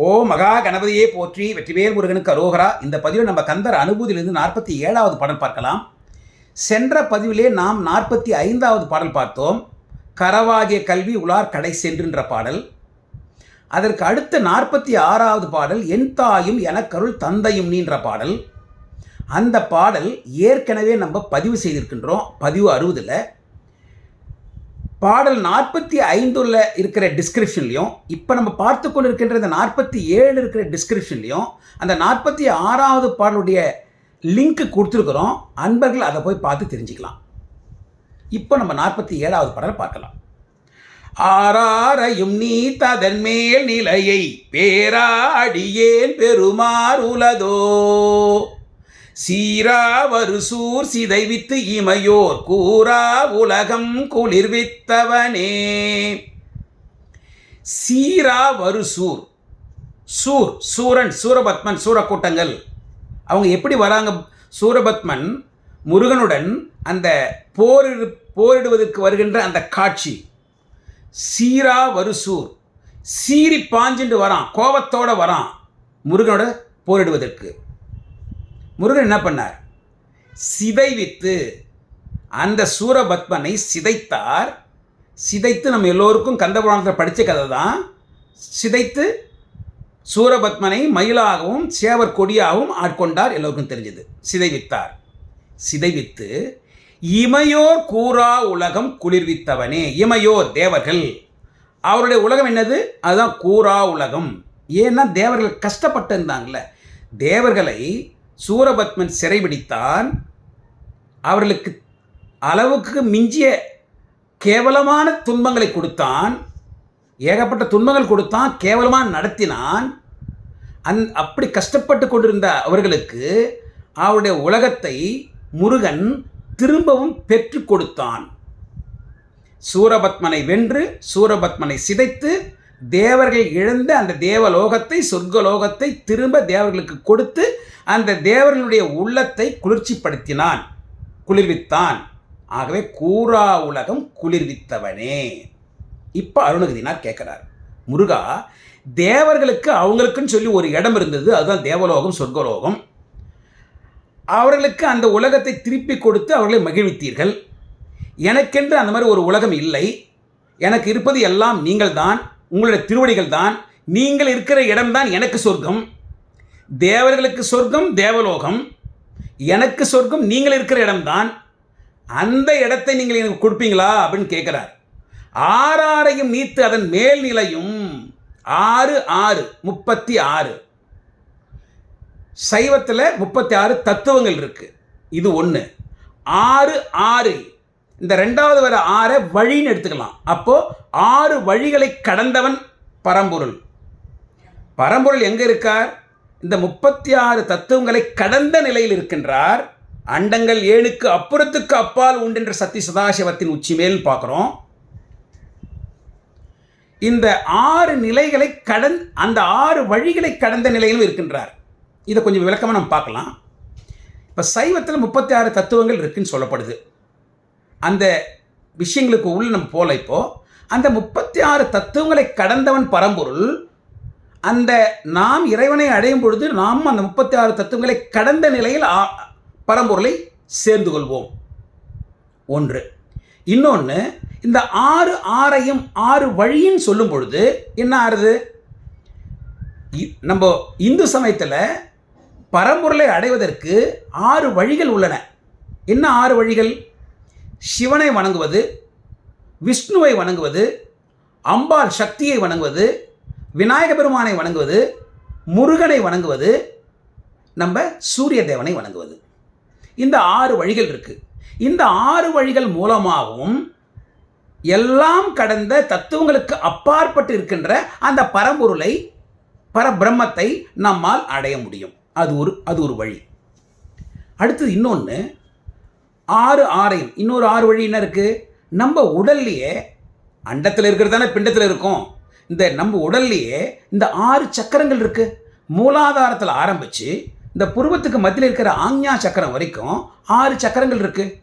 ஓ மகா கணபதியே போற்றி, வெற்றிவேல் முருகனுக்கு அரோகரா. இந்த பதிவில் நம்ம கந்தர் அனுபூதியிலிருந்து 47வது பாடல் பார்க்கலாம். சென்ற பதிவிலே நாம் 45வது பாடல் பார்த்தோம். கரவாகிய கல்வி உலார் கடை சென்றுன்ற பாடல். அதற்கு அடுத்த 46வது பாடல் என் தாயும் எனக்கருள் தந்தையும் நீன்ற பாடல். அந்த பாடல் ஏற்கனவே நம்ம பதிவு செய்திருக்கின்றோம். பதிவு 60ல் பாடல் 45 இருக்கிற டிஸ்கிரிப்ஷன்லையும் இப்போ நம்ம பார்த்து கொண்டு இருக்கின்ற இந்த 47 இருக்கிற டிஸ்கிரிப்ஷன்லையும் அந்த 46வது பாடலுடைய லிங்க் கொடுத்துருக்குறோம். அன்பர்கள் அதை போய் பார்த்து தெரிஞ்சுக்கலாம். இப்போ நம்ம 47வது பாடல் பார்க்கலாம். ஆறாரையும் நீ ததன் மேல் நிலையை பேராடியேன் பெருமாறுலதோ சீராவரு சூர் சிதைவித்து இமையோர் கூறா உலகம் குளிர்வித்தவனே. சீராவரு சூர், சூர் சூரன், சூரபத்மன், சூரக்கூட்டங்கள் அவங்க எப்படி வராங்க? சூரபத்மன் முருகனுடன் அந்த போரிடுவதற்கு வருகின்ற அந்த காட்சி. சீரா வருசூர், சீறி பாஞ்சுட்டு வரான், கோபத்தோடு வரான் முருகனோட போரிடுவதற்கு. முருகன் என்ன பண்ணார்? சிதைவித்து அந்த சூரபத்மனை சிதைத்தார். சிதைத்து நம்ம எல்லோருக்கும் கந்தபுராணத்தில் படித்த கதை தான். சிதைத்து சூரபத்மனை மயிலாகவும் சேவர் கொடியாகவும் ஆட்கொண்டார், எல்லோருக்கும் தெரிஞ்சது. சிதைவித்தார். சிதைவித்து இமையோர் கூறா உலகம் குளிர்வித்தவனே. இமையோர் தேவர்கள், அவருடைய உலகம் என்னது? அதுதான் கூறா உலகம். ஏன்னா தேவர்கள் கஷ்டப்பட்டு இருந்தாங்கல்ல. தேவர்களை சூரபத்மன் சிறைபிடித்தான். அவர்களுக்கு அளவுக்கு மிஞ்சிய கேவலமான துன்பங்களை கொடுத்தான். ஏகப்பட்ட துன்பங்கள் கொடுத்தான், கேவலமாக நடத்தினான். அப்படி கஷ்டப்பட்டு கொண்டிருந்த அவர்களுக்கு அவருடைய உலகத்தை முருகன் திரும்பவும் பெற்று கொடுத்தான். சூரபத்மனை வென்று சூரபத்மனை சிதைத்து தேவர்கள் இழந்த அந்த தேவலோகத்தை, சொர்க்கலோகத்தை திரும்ப தேவர்களுக்கு கொடுத்து அந்த தேவர்களுடைய உள்ளத்தை குளிர்ச்சிப்படுத்தினான், குளிர்வித்தான். ஆகவே கூறா உலகம் குளிர்வித்தவனே. இப்போ அருணகிரினார் கேட்குறார், முருகா, தேவர்களுக்கு அவங்களுக்குன்னு சொல்லி ஒரு இடம் இருந்தது, அதுதான் தேவலோகம், சொர்க்கலோகம். அவர்களுக்கு அந்த உலகத்தை திருப்பி கொடுத்து அவர்களை மகிழ்வித்தீர்கள். எனக்கென்று அந்த மாதிரி ஒரு உலகம் இல்லை. எனக்கு இருப்பது எல்லாம் நீங்கள் தான், உங்களுடைய திருவடிகள் தான். நீங்கள் இருக்கிற இடம்தான் எனக்கு சொர்க்கம். தேவர்களுக்கு சொர்க்கம் தேவலோகம், எனக்கு சொர்க்கம் நீங்கள் இருக்கிற இடம்தான். அந்த இடத்தை நீங்கள் எனக்கு கொடுப்பீங்களா அப்படின்னு கேட்குறார். ஆறாரையும் நீத்து அதன் மேல்நிலையும். 6 6 36. சைவத்தில் 36 தத்துவங்கள் இருக்குது. இது 1. 6 6 இந்த 2வது வர 6 வழின்னு எடுத்துக்கலாம். அப்போது 6 வழிகளை கடந்தவன் பரம்பொருள். பரம்பொருள் எங்கே இருக்கார்? இந்த 36 தத்துவங்களை கடந்த நிலையில் இருக்கின்றார். அண்டங்கள் 7க்கு அப்புறத்துக்கு அப்பால் உண்டென்ற சக்தி சதாசிவத்தின் உச்சி மேல் பார்க்குறோம். இந்த 6 நிலைகளை அந்த 6 வழிகளை கடந்த நிலையிலும் இருக்கின்றார். இதை கொஞ்சம் விளக்கமாக நம்ம பார்க்கலாம். இப்போ சைவத்தில் 36 தத்துவங்கள் இருக்குன்னு சொல்லப்படுது. அந்த விஷயங்களுக்கு உள்ள நம்ம போல இப்போது அந்த 36 தத்துவங்களை கடந்தவன் பரம்பொருள். அந்த நாம் இறைவனை அடையும் பொழுது நாம் அந்த 36 தத்துவங்களை கடந்த நிலையில் பரம்பொருளை சேர்ந்து கொள்வோம். 1. இன்னொன்று, இந்த 6 6ஐயும் 6 வழின்னு சொல்லும் பொழுது என்ன ஆறுது? நம்ம இந்து சமயத்தில் பரம்பொருளை அடைவதற்கு 6 வழிகள் உள்ளன. என்ன 6 வழிகள்? சிவனை வணங்குவது, விஷ்ணுவை வணங்குவது, அம்பாள் சக்தியை வணங்குவது, விநாயக பெருமானை வணங்குவது, முருகனை வணங்குவது, நம்ம சூரிய தேவனை வணங்குவது. இந்த 6 வழிகள் இருக்குது. இந்த 6 வழிகள் மூலமாகவும் எல்லாம் கடந்த தத்துவங்களுக்கு அப்பாற்பட்டு இருக்கின்ற அந்த பரம்பொருளை, பரபிரம்மத்தை நம்மால் அடைய முடியும். அது ஒரு வழி. அடுத்தது இன்னொன்று, 6 6ஐயும் இன்னொரு 6 வழி என்ன இருக்குது? நம்ம உடல்லையே, அண்டத்தில் இருக்கிறது தானே பிண்டத்தில் இருக்கும். இந்த நம்ம உடல்லையே இந்த 6 சக்கரங்கள் இருக்குது. மூலாதாரத்தில் ஆரம்பித்து இந்த புருவத்துக்கு மத்தியில் இருக்கிற ஆஞ்ஞா சக்கரம் வரைக்கும் 6 சக்கரங்கள் இருக்குது.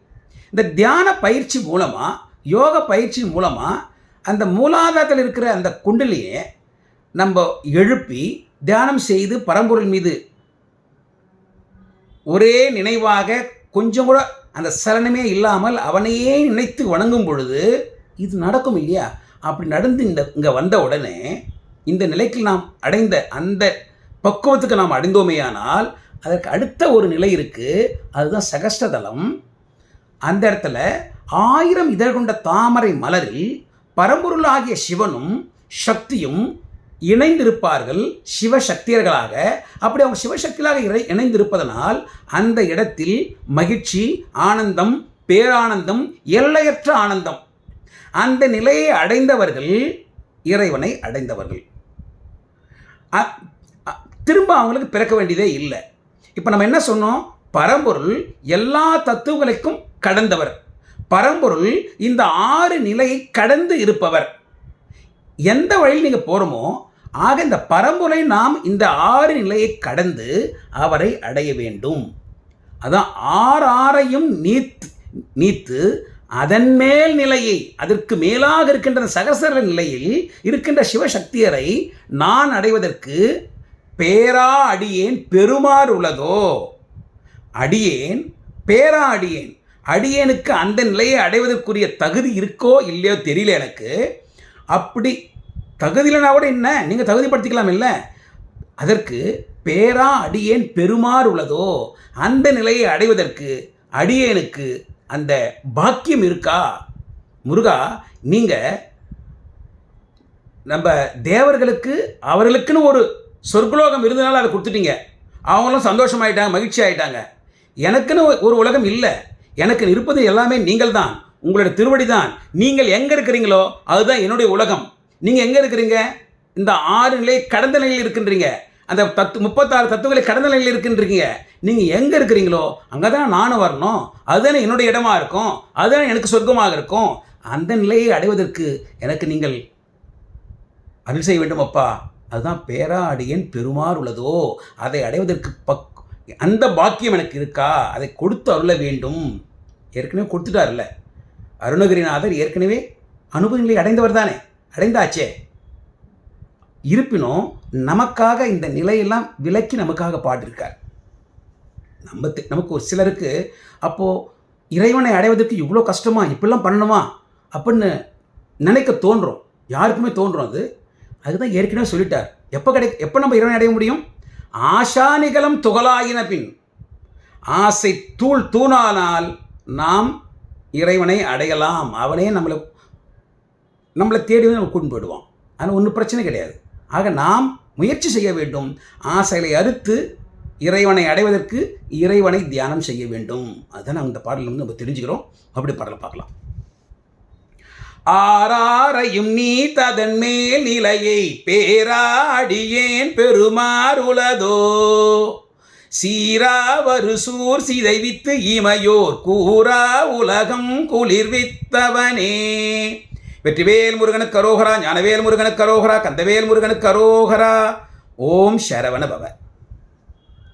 இந்த தியான பயிற்சி மூலமாக, யோக பயிற்சி மூலமாக அந்த மூலாதாரத்தில் இருக்கிற அந்த குண்டலியை நம்ம எழுப்பி தியானம் செய்து பரம்பொருள் மீது ஒரே நினைவாக கொஞ்சம் கூட அந்த சலனமே இல்லாமல் அவனையே நினைத்து வணங்கும் பொழுது இது நடக்கும் இல்லையா? அப்படி நடந்து இங்கே வந்த உடனே இந்த நிலைக்கு நாம் அடைந்த அந்த பக்குவத்துக்கு நாம் அடைந்தோமேயானால் அதற்கு அடுத்த ஒரு நிலை இருக்குது. அதுதான் சகஸ்டதலம். அந்த இடத்துல 1000 இதழ் கொண்ட தாமரை மலரில் பரம்பொருள் ஆகிய சிவனும் சக்தியும் இணைந்திருப்பார்கள் சிவசக்தியர்களாக. அப்படி அவங்க சிவசக்திகளாக இணைந்திருப்பதனால் அந்த இடத்தில் மகிழ்ச்சி, ஆனந்தம், பேரானந்தம், எல்லையற்ற ஆனந்தம். அந்த நிலையை அடைந்தவர்கள் இறைவனை அடைந்தவர்கள். திரும்ப அவங்களுக்கு பிறக்க வேண்டியதே இல்லை. இப்போ நம்ம என்ன சொன்னோம்? பரம்பொருள் எல்லா தத்துவங்களுக்கும் கடந்தவர். பரம்பொருள் இந்த 6 நிலையை கடந்து இருப்பவர். எந்த வழியில் நீங்கள் போகிறோமோ ஆக இந்த பரம்பொருளை நாம் இந்த 6 நிலையை கடந்து அவரை அடைய வேண்டும். அதான் 6 நீத்து அதன் மேல் நிலையை, அதற்கு மேலாக இருக்கின்ற சகசர நிலையில் இருக்கின்ற சிவசக்தியரை நான் அடைவதற்கு பேரா அடியேன் பெருமாறு உள்ளதோ. அடியேன் பேரா அடியேன், அடியேனுக்கு அந்த நிலையை அடைவதற்குரிய தகுதி இருக்கோ இல்லையோ தெரியல எனக்கு. அப்படி தகுதி இல்லைனா கூட என்ன, நீங்கள் தகுதிப்படுத்திக்கலாம் இல்லை. அதற்கு பேரா அடியேன் பெருமாறு உள்ளதோ, அந்த நிலையை அடைவதற்கு அடியேனுக்கு அந்த பாக்கியம் இருக்கா? முருகா, நீங்கள் நம்ம தேவர்களுக்கு அவர்களுக்குன்னு ஒரு சொர்க்கலோகம் இருந்தனால அதை கொடுத்துட்டீங்க. அவங்களும் சந்தோஷமாயிட்டாங்க, மகிழ்ச்சி ஆகிட்டாங்க. எனக்குன்னு ஒரு உலகம் இல்லை. எனக்கு இருப்பது எல்லாமே நீங்கள் தான், உங்களோட திருவடி தான். நீங்கள் எங்கே இருக்கிறீங்களோ அதுதான் என்னுடைய உலகம். நீங்கள் எங்கே இருக்கிறீங்க? இந்த 6 நிலை கடந்த நிலையில் இருக்கின்றீங்க. அந்த 36 தத்துவங்களை கடந்த நிலையில் இருக்கின்றீங்க. நீங்கள் எங்கே இருக்கிறீங்களோ அங்கே தான் நானும் வரணும். அதுதானே என்னுடைய இடமா இருக்கும், அதுதானே எனக்கு சொர்க்கமாக இருக்கும். அந்த நிலையை அடைவதற்கு எனக்கு நீங்கள் அருள் செய்ய வேண்டும் அப்பா. அதுதான் பேரா அடியேன் பெருமாறு உள்ளதோ. அதை அடைவதற்கு அந்த பாக்கியம் எனக்கு இருக்கா? அதை கொடுத்து அருள வேண்டும். ஏற்கனவே கொடுத்துட்டார்ல அருணகிரிநாதர், ஏற்கனவே அனுபவ நிலை அடைந்தவர் தானே, அடைந்தாச்சே. இருப்பினும் நமக்காக இந்த நிலையெல்லாம் விலக்கி நமக்காக பாடிருக்கார். நமக்கு ஒரு சிலருக்கு அப்போது இறைவனை அடைவதற்கு இவ்வளோ கஷ்டமா, இப்படிலாம் பண்ணணுமா அப்படின்னு நினைக்க தோன்றும். யாருக்குமே தோன்றும். அதுதான் ஏற்கனவே சொல்லிட்டார். எப்போ நம்ம இறைவனை அடைய முடியும்? ஆஷா நிகழம் துகளாயின பின். ஆசை தூணானால் நாம் இறைவனை அடையலாம். அவனே நம்மளை தேடி வந்து நம்ம கூட்டு போயிடுவான். ஆனால் ஒன்றும் பிரச்சனை கிடையாது. ஆக நாம் முயற்சி செய்ய வேண்டும். ஆசைகளை அறுத்து இறைவனை அடைவதற்கு இறைவனை தியானம் செய்ய வேண்டும். அதுதான் நம்ம இந்த பாடலில் வந்து நம்ம தெரிஞ்சுக்கிறோம். அப்படி பாடலை பார்க்கலாம். ஆராரையும் நீ ததன் மேல் நிலையை பேராடியேன் பெருமாறுளதோ. சீராவரு சூர் சிதைவித்து இமையோர் கூறா உலகம் குளிர்வித்தவனே. வெற்றிவேல் முருகனுக்கு அரோகரா, ஞானவேல் முருகனுக்கு அரோகரா, கந்தவேல் முருகனுக்கு அரோகரா. ஓம் சரவண பவ.